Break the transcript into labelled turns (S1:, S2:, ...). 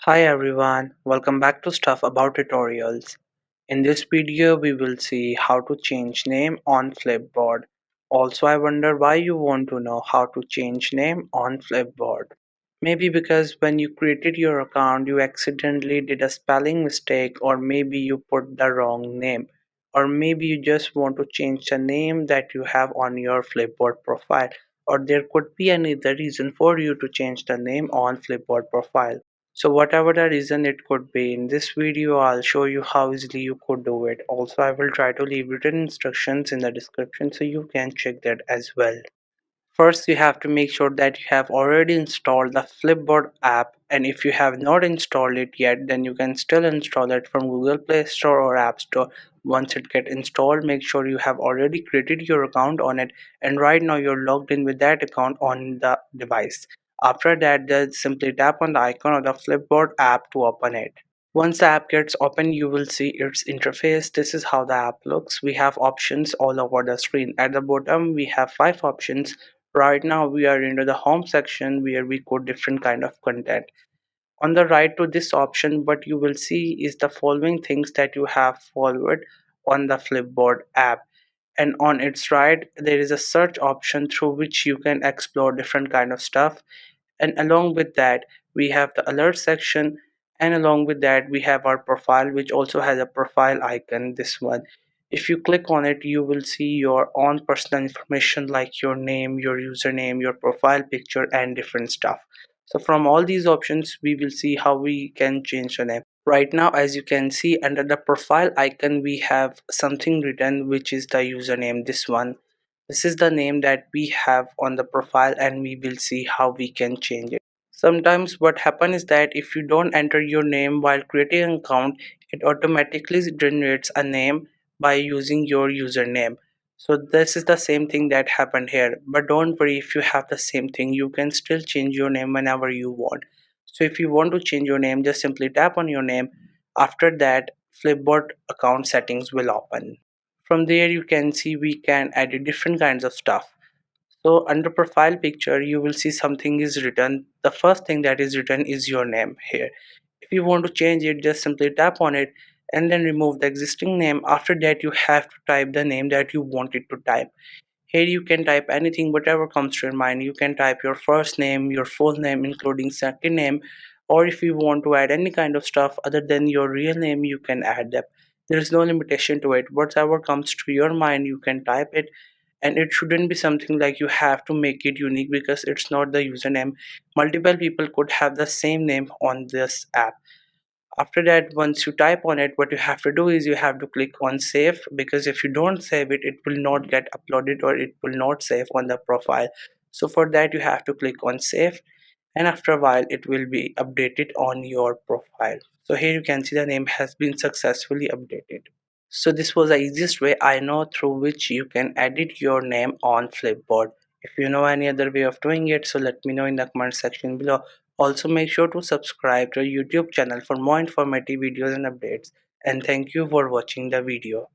S1: Hi everyone, welcome back to Stuff About Tutorials. In this video we will see how to change name on Flipboard. Also I wonder why you want to know how to change name on Flipboard. Maybe because when you created your account you accidentally did a spelling mistake, or maybe you put the wrong name, or maybe you just want to change the name that you have on your Flipboard profile, or there could be any other reason for you to change the name on Flipboard profile. So whatever the reason it could be, in this video I'll show you how easily you could do it. Also I will try to leave written instructions in the description so you can check that as well. First, you have to make sure that you have already installed the Flipboard app, and if you have not installed it yet, then you can still install it from Google Play Store or App Store. Once it gets installed, make sure you have already created your account on it, and right now you're logged in with that account on the device. After that, just simply tap on the icon of the Flipboard app to open it. Once the app gets open, you will see its interface. This is how the app looks. We have options all over the screen. At the bottom, we have 5 options. Right now, we are into the home section where we code different kind of content. On the right to this option, what you will see is the following things that you have followed on the Flipboard app. And on its right, there is a search option through which you can explore different kind of stuff, and along with that we have the alert section, and along with that we have our profile, which also has a profile icon. This one, if you click on it, you will see your own personal information like your name, your username, your profile picture, and different stuff. So from all these options we will see how we can change the name. Right now, as you can see, under the profile icon we have something written, which is the username. This one, this is the name that we have on the profile, and we will see how we can change it. Sometimes what happens is that if you don't enter your name while creating an account, it automatically generates a name by using your username. So this is the same thing that happened here. But don't worry, if you have the same thing, you can still change your name whenever you want. So if you want to change your name, just simply tap on your name. After that, Flipboard account settings will open. From there you can see we can add different kinds of stuff. So under profile picture you will see something is written. The first thing that is written is your name here. If you want to change it, just simply tap on it and then remove the existing name. After that you have to type the name that you want it to type. Here you can type anything, whatever comes to your mind. You can type your first name, your full name including second name, or if you want to add any kind of stuff other than your real name, you can add them. There is no limitation to it. Whatever comes to your mind, you can type it, and it shouldn't be something like you have to make it unique because it's not the username. Multiple people could have the same name on this app. After that, once you type on it, what you have to do is you have to click on save, because if you don't save it, it will not get uploaded or it will not save on the profile. So for that you have to click on save, and after a while it will be updated on your profile. So here you can see the name has been successfully updated. So this was the easiest way I know through which you can edit your name on Flipboard. If you know any other way of doing it, so let me know in the comment section below. Also make sure to subscribe to our YouTube channel for more informative videos and updates. And thank you for watching the video.